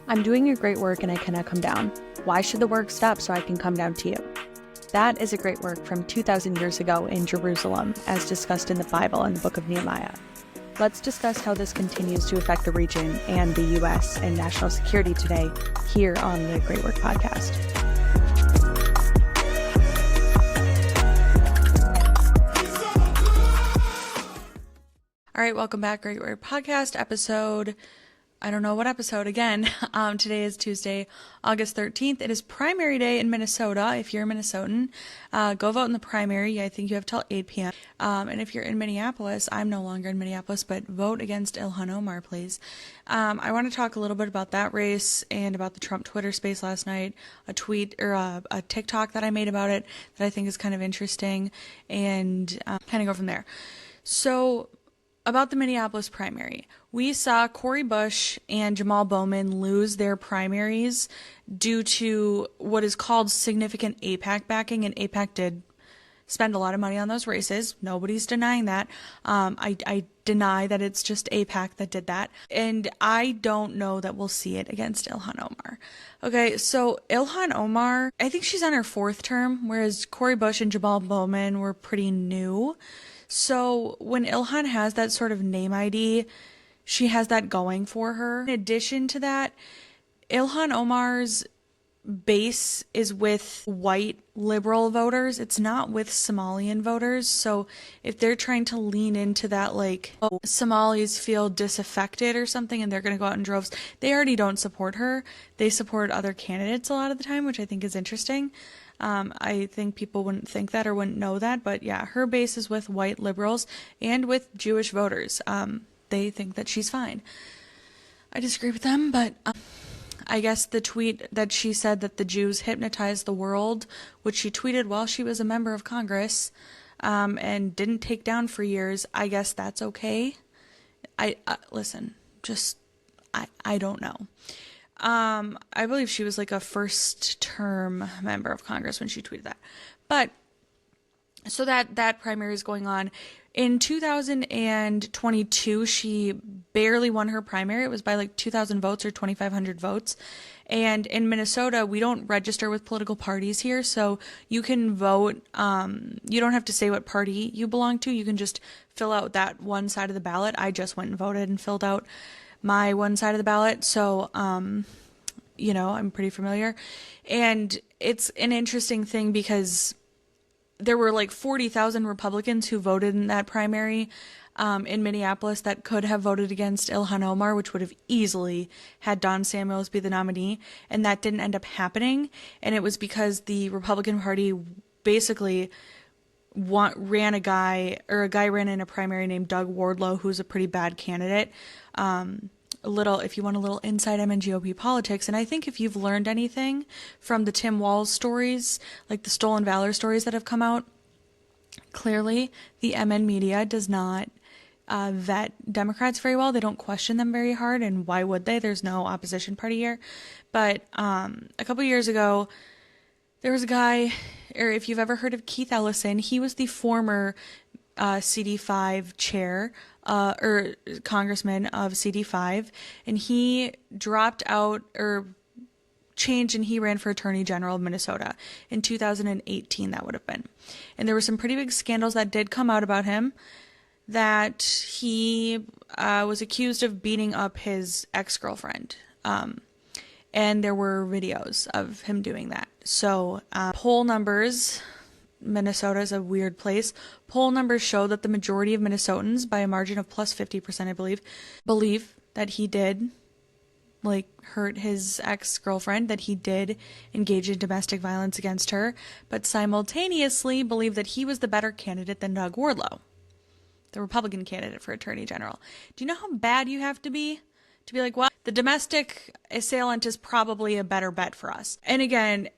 I'm doing your great work and I cannot come down. Why should the work stop so I can come down to you? That is a great work from 2,000 years ago in Jerusalem, as discussed in the Bible and the book of Nehemiah. Let's discuss how this continues to affect the region and the U.S. and national security today here on the Great Work Podcast. All right, welcome back, Great Work Podcast, episode, I don't know what episode again. Today is Tuesday, August 13th. It is primary day in Minnesota. If you're a Minnesotan, go vote in the primary. I think you have till 8 p.m. And if you're in Minneapolis, I'm no longer in Minneapolis, but vote against Ilhan Omar, please. I want to talk a little bit about that race and about the Trump Twitter space last night, a tweet or a TikTok that I made about it that I think is kind of interesting, and kind of go from there. So, about the Minneapolis primary, we saw Cori Bush and Jamal Bowman lose their primaries due to what is called significant AIPAC backing, and AIPAC did spend a lot of money on those races. Nobody's denying that. I deny that it's just AIPAC that did that, and I don't know that we'll see it against Ilhan Omar. Okay, so Ilhan Omar, I think she's on her fourth term, whereas Cori Bush and Jamal Bowman were pretty new. So when Ilhan has that sort of name ID, she has that going for her. In addition to that, Ilhan Omar's base is with white liberal voters. It's not with Somalian voters. So if they're trying to lean into that, like, oh, Somalis feel disaffected or something and they're going to go out in droves, they already don't support her. They support other candidates a lot of the time, which I think is interesting. I think people wouldn't think that or wouldn't know that, but yeah, her base is with white liberals and with Jewish voters. They think that she's fine. I disagree with them, but I guess the tweet that she said that the Jews hypnotized the world, which she tweeted while she was a member of Congress, and didn't take down for years, I guess that's okay. Listen, just, I don't know. I believe she was like a first term member of Congress when she tweeted that. But so that primary is going on. In 2022, she barely won her primary. It was by like 2,000 votes or 2,500 votes. And in Minnesota, we don't register with political parties here. So you can vote. You don't have to say what party you belong to. You can just fill out that one side of the ballot. I just went and voted and filled out my one side of the ballot. So, I'm pretty familiar. And it's an interesting thing because there were like 40,000 Republicans who voted in that primary in Minneapolis that could have voted against Ilhan Omar, which would have easily had Don Samuels be the nominee. And that didn't end up happening. And it was because the Republican Party basically ran a guy ran in a primary named Doug Wardlow, who's a pretty bad candidate. If you want a little insight, I'm in GWP politics, and I think if you've learned anything from the Tim Walz stories, like the stolen valor stories that have come out, clearly the MN media does not vet Democrats very well. They don't question them very hard, and why would they? There's no opposition party here. But a couple years ago, there was a guy, or if you've ever heard of Keith Ellison, he was the former CD5 chair, or congressman of CD5, and he dropped out or changed and he ran for Attorney General of Minnesota in 2018, that would have been. And there were some pretty big scandals that did come out about him, that he was accused of beating up his ex-girlfriend. And there were videos of him doing that. So poll numbers, Minnesota is a weird place. Poll numbers show that the majority of Minnesotans, by a margin of plus 50%, I believe that he did hurt his ex-girlfriend, that he did engage in domestic violence against her, but simultaneously believe that he was the better candidate than Doug Wardlow, the Republican candidate for Attorney General. Do you know how bad you have to be like, well, the domestic assailant is probably a better bet for us? And again,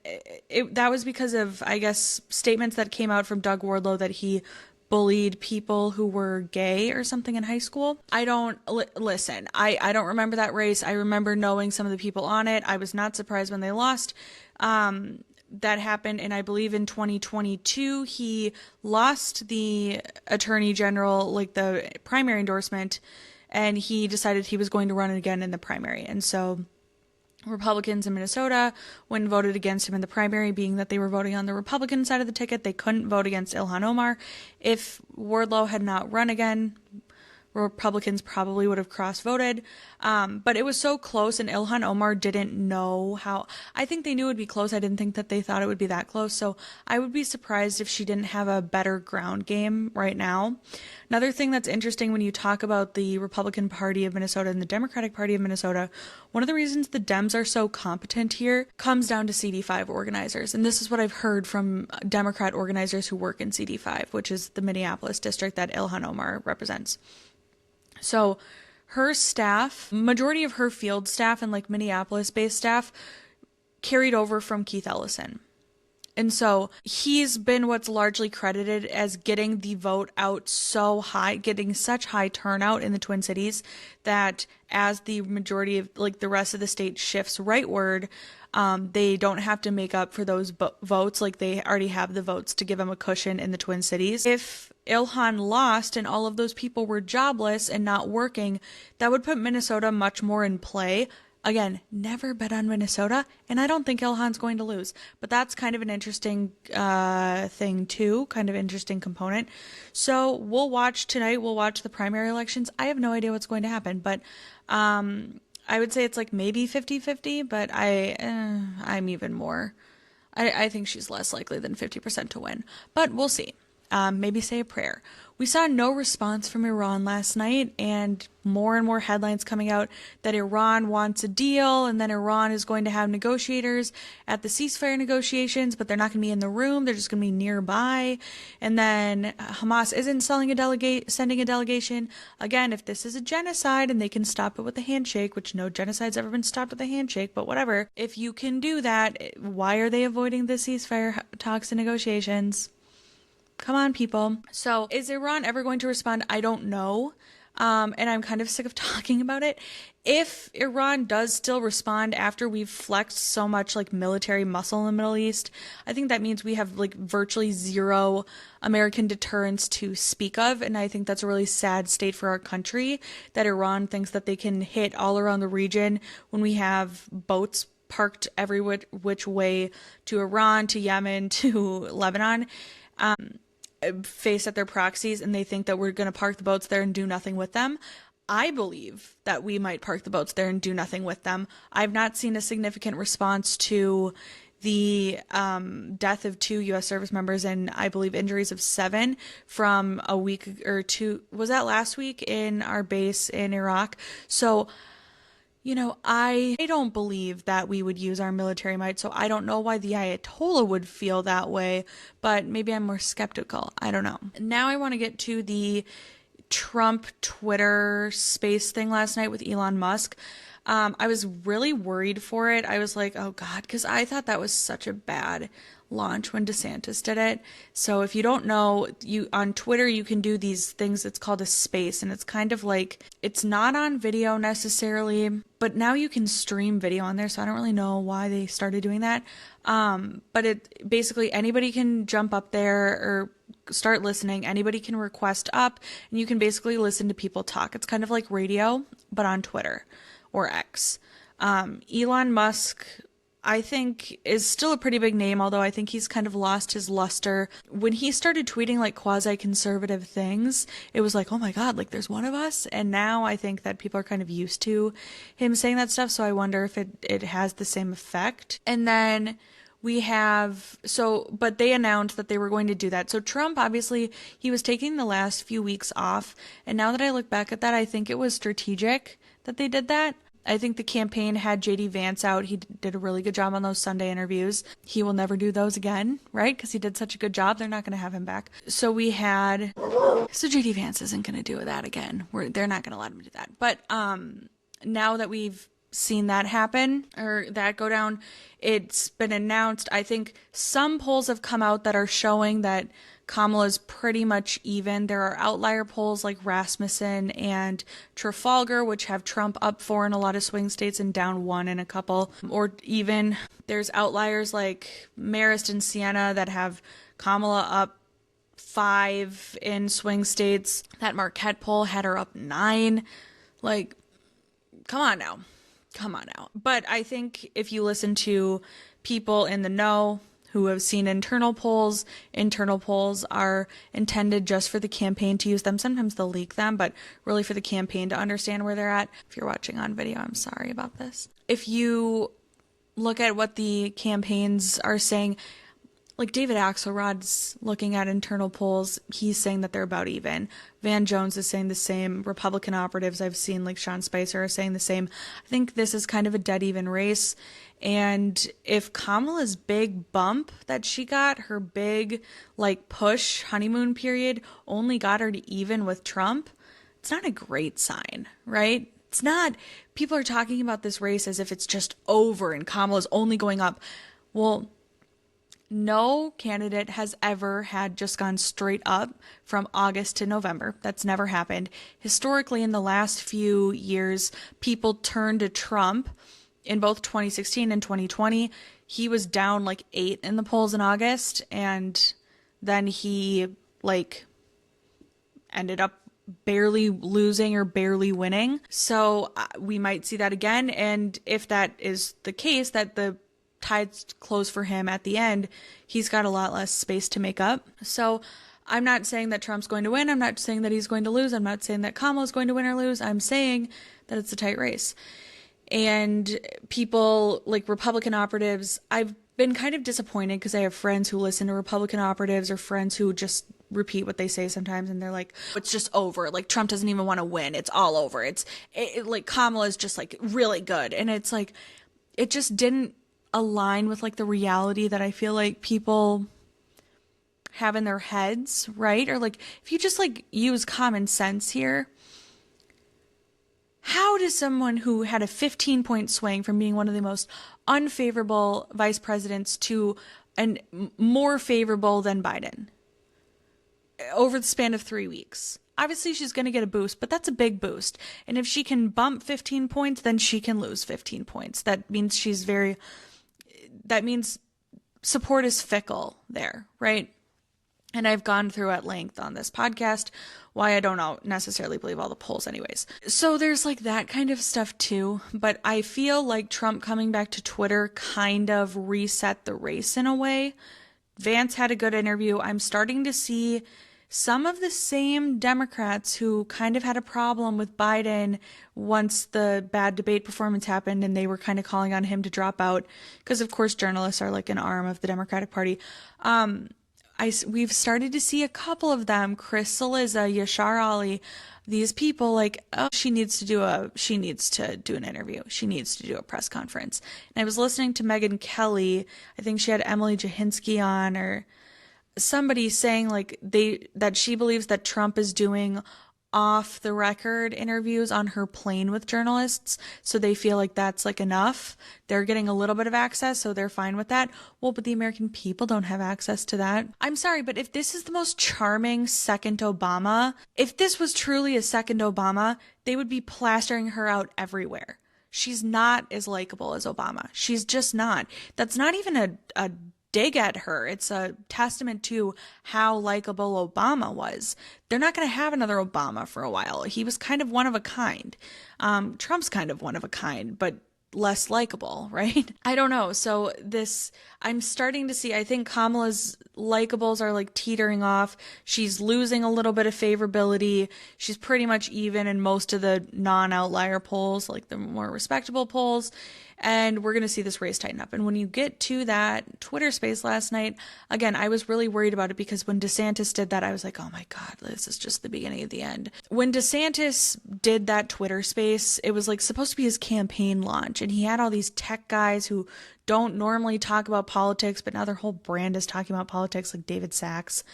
that was because of, I guess, statements that came out from Doug Wardlow that he bullied people who were gay or something in high school. I don't remember that race. I remember knowing some of the people on it. I was not surprised when they lost. That happened, and I believe in 2022, he lost the Attorney General, the primary endorsement, and he decided he was going to run again in the primary. And so Republicans in Minnesota when voted against him in the primary, being that they were voting on the Republican side of the ticket. They couldn't vote against Ilhan Omar. If Wardlow had not run again, Republicans probably would have cross-voted. But it was so close, and Ilhan Omar didn't know how. I think they knew it would be close. I didn't think that they thought it would be that close. So I would be surprised if she didn't have a better ground game right now. Another thing that's interesting when you talk about the Republican Party of Minnesota and the Democratic Party of Minnesota, one of the reasons the Dems are so competent here comes down to CD5 organizers. And this is what I've heard from Democrat organizers who work in CD5, which is the Minneapolis district that Ilhan Omar represents. So her staff, majority of her field staff and like Minneapolis-based staff carried over from Keith Ellison. And so he's been what's largely credited as getting the vote out so high, getting such high turnout in the Twin Cities that as the majority of like the rest of the state shifts rightward, they don't have to make up for those votes. Like they already have the votes to give them a cushion in the Twin Cities. If Ilhan lost and all of those people were jobless and not working, that would put Minnesota much more in play. Again, never bet on Minnesota, and I don't think Ilhan's going to lose. But that's kind of an interesting thing too, kind of interesting component. So we'll watch tonight. We'll watch the primary elections. I have no idea what's going to happen, but I would say it's like maybe 50-50, but I'm even more. I think she's less likely than 50% to win, but we'll see. Maybe say a prayer. We saw no response from Iran last night, and more headlines coming out that Iran wants a deal, and then Iran is going to have negotiators at the ceasefire negotiations, but they're not going to be in the room. They're just going to be nearby. And then Hamas isn't sending a delegation. Again, if this is a genocide and they can stop it with a handshake, which no genocide's ever been stopped with a handshake, but whatever. If you can do that, why are they avoiding the ceasefire talks and negotiations? Come on, people. So is Iran ever going to respond? I don't know. And I'm kind of sick of talking about it. If Iran does still respond after we've flexed so much like military muscle in the Middle East, I think that means we have like virtually zero American deterrence to speak of. And I think that's a really sad state for our country that Iran thinks that they can hit all around the region when we have boats parked every which way to Iran, to Yemen, to Lebanon. Face at their proxies, and they think that we're going to park the boats there and do nothing with them. I believe that we might park the boats there and do nothing with them. I've not seen a significant response to the death of 2 U.S. service members and I believe injuries of 7 from a week or two. Was that last week in our base in Iraq? So I don't believe that we would use our military might, so I don't know why the Ayatollah would feel that way, but maybe I'm more skeptical. I don't know. Now I want to get to the Trump Twitter space thing last night with Elon Musk. I was really worried for it. I was like, oh God, because I thought that was such a bad launch when DeSantis did it. So if you don't know, on Twitter you can do these things. It's called a space, and it's kind of like, it's not on video necessarily, but now you can stream video on there. So I don't really know why they started doing that. But it basically, anybody can jump up there or start listening. Anybody can request up, and you can basically listen to people talk. It's kind of like radio, but on Twitter or X. Elon Musk, I think, is still a pretty big name, although I think he's kind of lost his luster. When he started tweeting like quasi-conservative things, it was like, oh my God, like there's one of us. And now I think that people are kind of used to him saying that stuff. So I wonder if it has the same effect. And then but they announced that they were going to do that. So Trump, obviously, he was taking the last few weeks off. And now that I look back at that, I think it was strategic that they did that. I think the campaign had JD Vance out. He did a really good job on those Sunday interviews. He will never do those again, right? Because he did such a good job. They're not going to have him back. So JD Vance isn't going to do that again. They're not going to let him do that. But now that we've seen that happen or that go down, it's been announced. I think some polls have come out that are showing that Kamala's pretty much even. There are outlier polls like Rasmussen and Trafalgar, which have Trump up 4 in a lot of swing states and down 1 in a couple. Or even there's outliers like Marist and Siena that have Kamala up 5 in swing states. That Marquette poll had her up 9. Like, come on now. Come on out. But I think if you listen to people in the know who have seen internal polls are intended just for the campaign to use them. Sometimes they'll leak them, but really for the campaign to understand where they're at. If you're watching on video, I'm sorry about this. If you look at what the campaigns are saying, like David Axelrod's looking at internal polls, he's saying that they're about even. Van Jones is saying the same. Republican operatives I've seen, like Sean Spicer, are saying the same. I think this is kind of a dead even race. And if Kamala's big bump that she got, her big like push honeymoon period, only got her to even with Trump, it's not a great sign, right? It's not. People are talking about this race as if it's just over and Kamala's only going up. Well, no candidate has ever had just gone straight up from August to November. That's never happened. Historically, in the last few years, people turned to Trump. In both 2016 and 2020, he was down like 8 in the polls in August, and then he like ended up barely losing or barely winning. So we might see that again. And if that is the case, that the tides close for him at the end, he's got a lot less space to make up. So I'm not saying that Trump's going to win. I'm not saying that he's going to lose. I'm not saying that Kamala's going to win or lose. I'm saying that it's a tight race. And people like Republican operatives, I've been kind of disappointed because I have friends who listen to Republican operatives or friends who just repeat what they say sometimes, and they're like, it's just over. Like, Trump doesn't even want to win. It's all over. It's like Kamala's just like really good. And it's like, it just didn't align with like the reality that I feel like people have in their heads, right? Or like, if you just like use common sense here, how does someone who had a 15-point swing from being one of the most unfavorable vice presidents to and more favorable than Biden over the span of 3 weeks? Obviously, she's going to get a boost, but that's a big boost. And if she can bump 15 points, then she can lose 15 points. That means support is fickle there, right? And I've gone through at length on this podcast why I don't necessarily believe all the polls anyways. So there's like that kind of stuff too. But I feel like Trump coming back to Twitter kind of reset the race in a way. Vance had a good interview. I'm starting to see some of the same Democrats who kind of had a problem with Biden once the bad debate performance happened and they were kind of calling on him to drop out because, of course, journalists are like an arm of the Democratic Party. We've started to see a couple of them, Chris Cillizza, Yashar Ali, these people like, oh, she needs to do an interview. She needs to do a press conference. And I was listening to Megyn Kelly. I think she had Emily Jahinsky on, or somebody saying like that she believes that Trump is doing off the record interviews on her plane with journalists, so they feel like that's like enough. They're getting a little bit of access, so they're fine with that. Well, but the American people don't have access to that. I'm sorry, but if this is the most charming second Obama, if this was truly a second Obama, they would be plastering her out everywhere. She's not as likable as Obama. She's just not. That's not even a dig at her. It's a testament to how likable Obama was. They're not going to have another Obama for a while. He was kind of one of a kind. Trump's kind of one of a kind, but less likable, right? I don't know. So I'm starting to see, I think Kamala's likables are like teetering off. She's losing a little bit of favorability. She's pretty much even in most of the non-outlier polls, like the more respectable polls. And we're going to see this race tighten up. And when you get to that Twitter space last night, again, I was really worried about it because when DeSantis did that, I was like, oh my God, this is just the beginning of the end. When DeSantis did that Twitter space, it was like supposed to be his campaign launch. And he had all these tech guys who don't normally talk about politics, but now their whole brand is talking about politics, like David Sachs,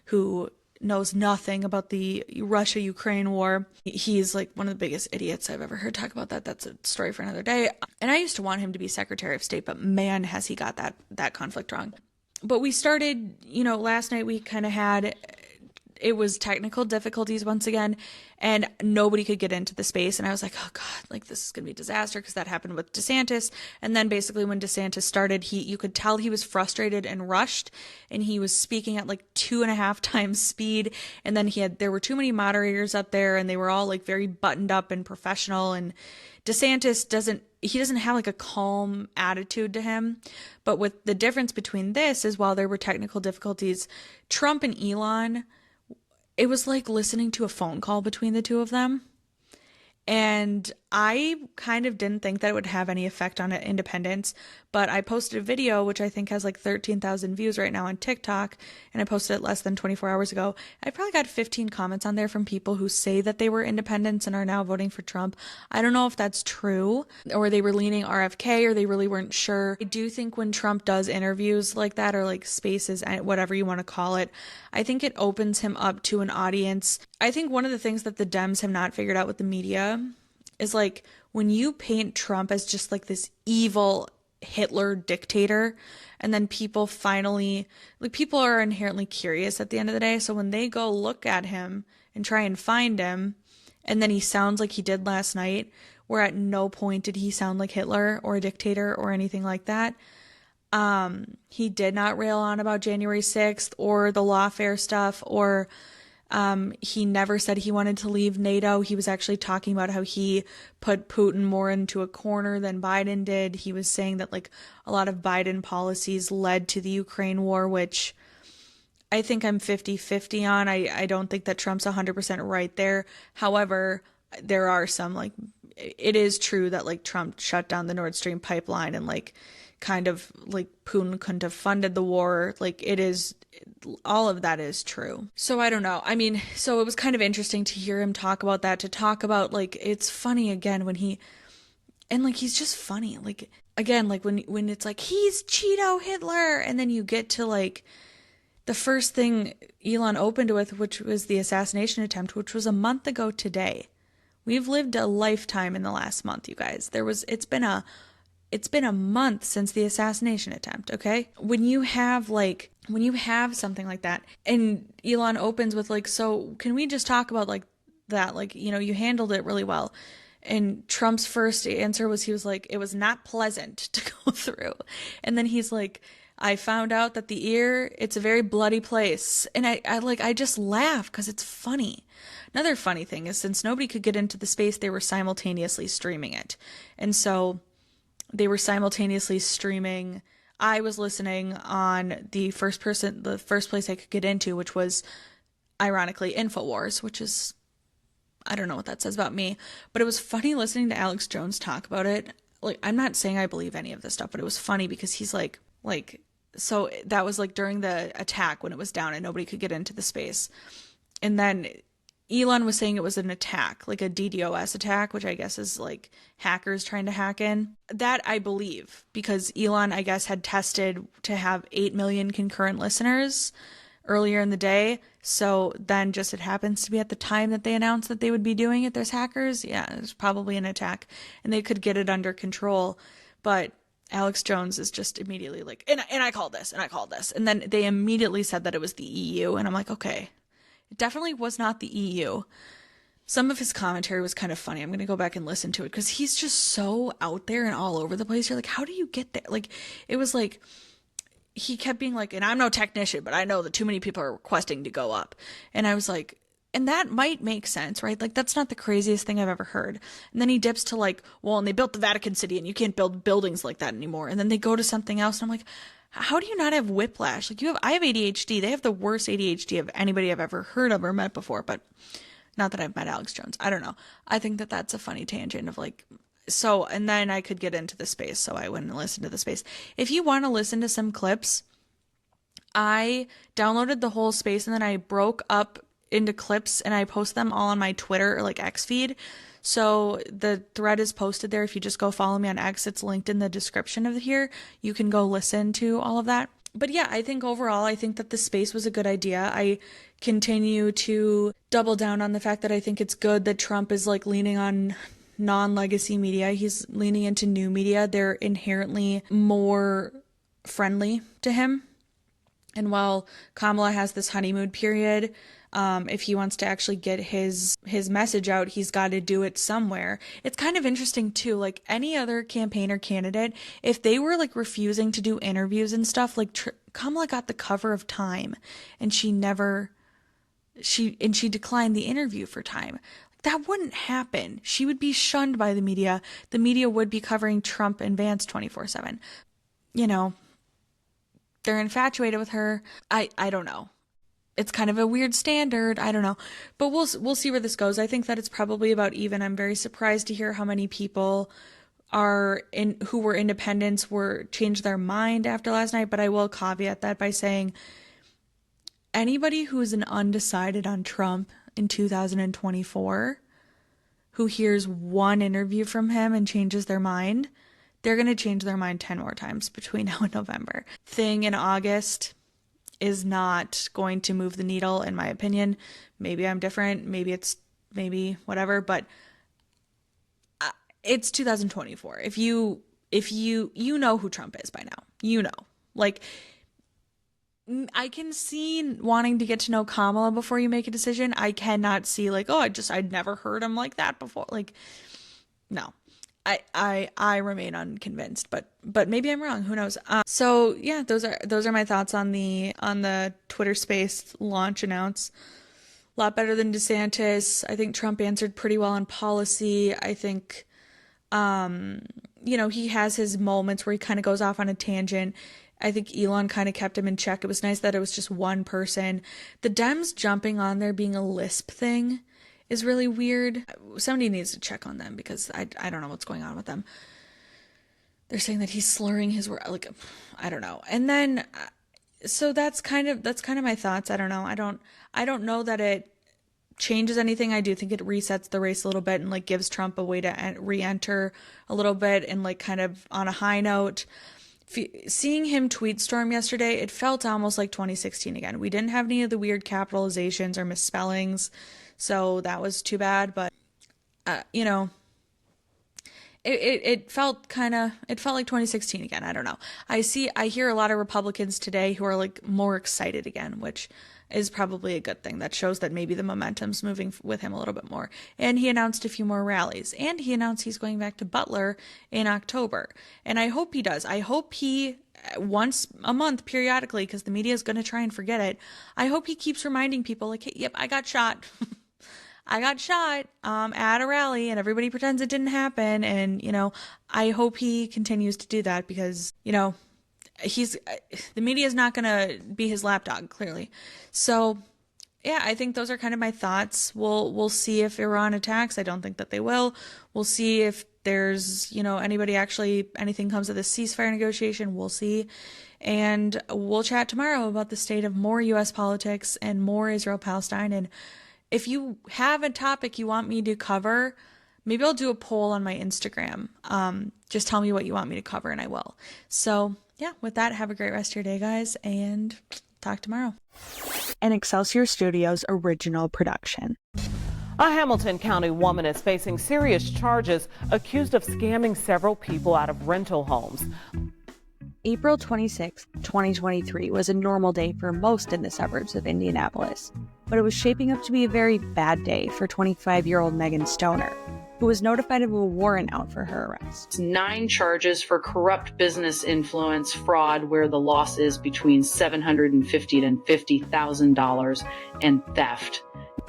who knows nothing about the Russia-Ukraine war. He's like one of the biggest idiots I've ever heard talk about that. That's a story for another day. And I used to want him to be Secretary of State, but man, has he got that conflict wrong. But we started, last night we kind of had, it was technical difficulties once again, and nobody could get into the space. And I was like, oh God, like this is going to be a disaster, because that happened with DeSantis. And then basically when DeSantis started, you could tell he was frustrated and rushed, and he was speaking at like 2.5 times speed. And then there were too many moderators up there, and they were all like very buttoned up and professional. And DeSantis he doesn't have like a calm attitude to him. But with the difference between this is while there were technical difficulties, Trump and Elon, it was like listening to a phone call between the two of them. And I kind of didn't think that it would have any effect on independence, but I posted a video, which I think has like 13,000 views right now on TikTok, and I posted it less than 24 hours ago. I probably got 15 comments on there from people who say that they were independents and are now voting for Trump. I don't know if that's true, or they were leaning RFK, or they really weren't sure. I do think when Trump does interviews like that, or like spaces, whatever you want to call it, I think it opens him up to an audience. I think one of the things that the Dems have not figured out with the media is like when you paint Trump as just like this evil Hitler dictator, and then people finally, like, people are inherently curious at the end of the day. So when they go look at him and try and find him, and then he sounds like he did last night, where at no point did he sound like Hitler or a dictator or anything like that. He did not rail on about January 6th or the lawfare stuff, or he never said he wanted to leave NATO. He was actually talking about how he put Putin more into a corner than Biden did. He was saying that like a lot of Biden policies led to the Ukraine war, which I think I'm 50-50 on. I don't think that Trump's 100% right there. However, there are some, like, it is true that like Trump shut down the Nord Stream pipeline, and like kind of like Putin couldn't have funded the war. Like, it is, all of that is true. So I don't know. I mean, so it was kind of interesting to hear him talk about that, to talk about like, it's funny again when he, and like, he's just funny. Like, again, like when it's like, he's Cheeto Hitler, and then you get to like the first thing Elon opened with, which was the assassination attempt, which was a month ago today. We've lived a lifetime in the last month, you guys. It's been a month since the assassination attempt, okay? When you have something like that, and Elon opens with like, so can we just talk about like that? Like, you know, you handled it really well. And Trump's first answer was, he was like, it was not pleasant to go through. And then he's like, I found out that the ear, it's a very bloody place. And I just laugh because it's funny. Another funny thing is, since nobody could get into the space, they were simultaneously streaming it. And so they were simultaneously streaming. I was listening on the first place I could get into, which was ironically InfoWars, which is, I don't know what that says about me, but it was funny listening to Alex Jones talk about it. Like, I'm not saying I believe any of this stuff, but it was funny because he's like, so that was like during the attack when it was down and nobody could get into the space. And then Elon was saying it was an attack, like a DDoS attack, which I guess is like hackers trying to hack in. That I believe, because Elon, I guess, had tested to have 8 million concurrent listeners earlier in the day. So then just it happens to be at the time that they announced that they would be doing it, there's hackers. Yeah, it's probably an attack and they could get it under control. But Alex Jones is just immediately like, and I called this, and I called this. And then they immediately said that it was the EU. And I'm like, okay. It definitely was not the EU. Some of his commentary was kind of funny. I'm going to go back and listen to it because he's just so out there and all over the place. You're like, how do you get there? Like, it was like, he kept being like, and I'm no technician, but I know that too many people are requesting to go up. And I was like, and that might make sense, right? Like, that's not the craziest thing I've ever heard. And then he dips to like, well, and they built the Vatican City and you can't build buildings like that anymore. And then they go to something else. And I'm like, how do you not have whiplash? Like, I have ADHD. They have the worst ADHD of anybody I've ever heard of or met before, but not that I've met Alex Jones. I don't know. I think that that's a funny tangent of like, so, and then I could get into the space. So I went and listened to the space. If you want to listen to some clips, I downloaded the whole space and then I broke up into clips and I post them all on my Twitter or like X feed. So the thread is posted there. If you just go follow me on X, it's linked in the description of here. You can go listen to all of that. But yeah, I think overall, I think that the space was a good idea. I continue to double down on the fact that I think it's good that Trump is like leaning on non-legacy media. He's leaning into new media. They're inherently more friendly to him. And while Kamala has this honeymoon period, if he wants to actually get his message out, he's got to do it somewhere. It's kind of interesting too, like any other campaign or candidate, if they were like refusing to do interviews and stuff, like Kamala got the cover of Time and she declined the interview for Time. Like, that wouldn't happen. She would be shunned by the media. The media would be covering Trump and Vance 24/7. You know, they're infatuated with her. I don't know. It's kind of a weird standard. I don't know. But we'll see where this goes. I think that it's probably about even. I'm very surprised to hear how many people who were independents changed their mind after last night, but I will caveat that by saying anybody who's an undecided on Trump in 2024 who hears one interview from him and changes their mind, they're going to change their mind 10 more times between now and November. Thing in August is not going to move the needle, in my opinion. Maybe I'm different. Maybe whatever, but it's 2024. If you know who Trump is by now, like, I can see wanting to get to know Kamala before you make a decision. I cannot see like, oh, I'd never heard him like that before. Like, no. I remain unconvinced, but maybe I'm wrong. Who knows? So yeah, those are my thoughts on the Twitter Space launch announce. A lot better than DeSantis. I think Trump answered pretty well on policy. I think, he has his moments where he kind of goes off on a tangent. I think Elon kind of kept him in check. It was nice that it was just one person. The Dems jumping on there being a lisp thing is really weird. Somebody needs to check on them because I don't know what's going on with them. They're saying that he's slurring his word. Like, I don't know. And then, so that's kind of my thoughts. I don't know. I don't know that it changes anything. I do think it resets the race a little bit and like gives Trump a way to re-enter a little bit and like kind of on a high note. Seeing him tweet storm yesterday, it felt almost like 2016 again. We didn't have any of the weird capitalizations or misspellings. So that was too bad, but, it felt like 2016 again. I don't know. I hear a lot of Republicans today who are like more excited again, which is probably a good thing. That shows that maybe the momentum's moving with him a little bit more. And he announced a few more rallies, and he announced he's going back to Butler in October. And I hope he does. I hope he, once a month periodically, because the media is going to try and forget it, I hope he keeps reminding people like, hey, yep, I got shot. I got shot at a rally and everybody pretends it didn't happen. And, I hope he continues to do that because, the media is not going to be his lapdog, clearly. So, yeah, I think those are kind of my thoughts. We'll see if Iran attacks. I don't think that they will. We'll see if there's, anything comes of this ceasefire negotiation. We'll see. And we'll chat tomorrow about the state of more U.S. politics and more Israel-Palestine. And if you have a topic you want me to cover, maybe I'll do a poll on my Instagram. Just tell me what you want me to cover and I will. So yeah, with that, have a great rest of your day, guys, and talk tomorrow. An Excelsior Studios original production. A Hamilton County woman is facing serious charges accused of scamming several people out of rental homes. April 26, 2023 was a normal day for most in the suburbs of Indianapolis, but it was shaping up to be a very bad day for 25-year-old Megan Stoner, who was notified of a warrant out for her arrest. 9 charges for corrupt business influence fraud, where the loss is between $750,000 and $50,000, and theft.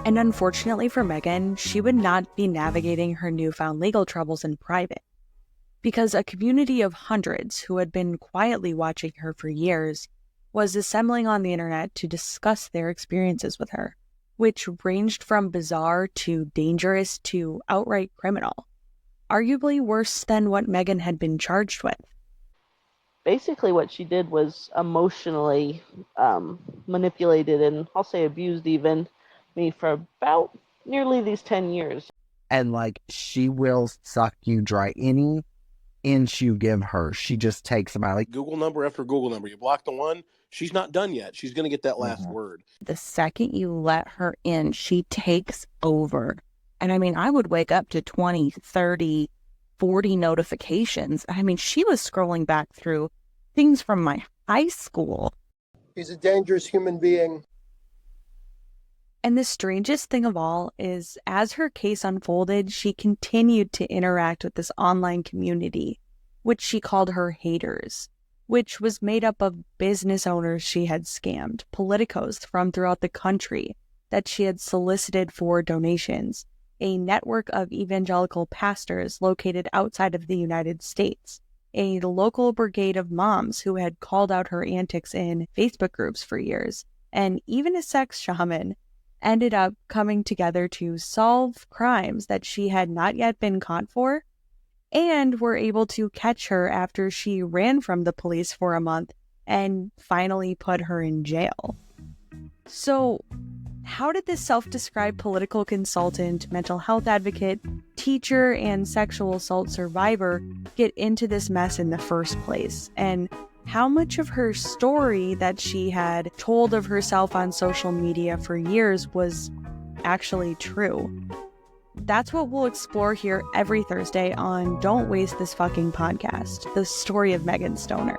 And unfortunately for Megan, she would not be navigating her newfound legal troubles in private, because a community of hundreds who had been quietly watching her for years was assembling on the internet to discuss their experiences with her, which ranged from bizarre to dangerous to outright criminal, arguably worse than what Megan had been charged with. Basically what she did was emotionally manipulated and I'll say abused even me for about nearly these 10 years. And she will suck you dry. Any inch you give her, she just takes them out. Google number after Google number. You block the one, she's not done yet. She's going to get that last word. The second you let her in, she takes over. And I would wake up to 20, 30, 40 notifications. She was scrolling back through things from my high school. He's a dangerous human being. And the strangest thing of all is, as her case unfolded, she continued to interact with this online community, which she called her haters, which was made up of business owners she had scammed, politicos from throughout the country that she had solicited for donations, a network of evangelical pastors located outside of the United States, a local brigade of moms who had called out her antics in Facebook groups for years, and even a sex shaman ended up coming together to solve crimes that she had not yet been caught for, and were able to catch her after she ran from the police for a month and finally put her in jail. So, how did this self-described political consultant, mental health advocate, teacher, and sexual assault survivor get into this mess in the first place? And how much of her story that she had told of herself on social media for years was actually true? That's what we'll explore here every Thursday on Don't Waste This Fucking Podcast, the story of Megan Stoner.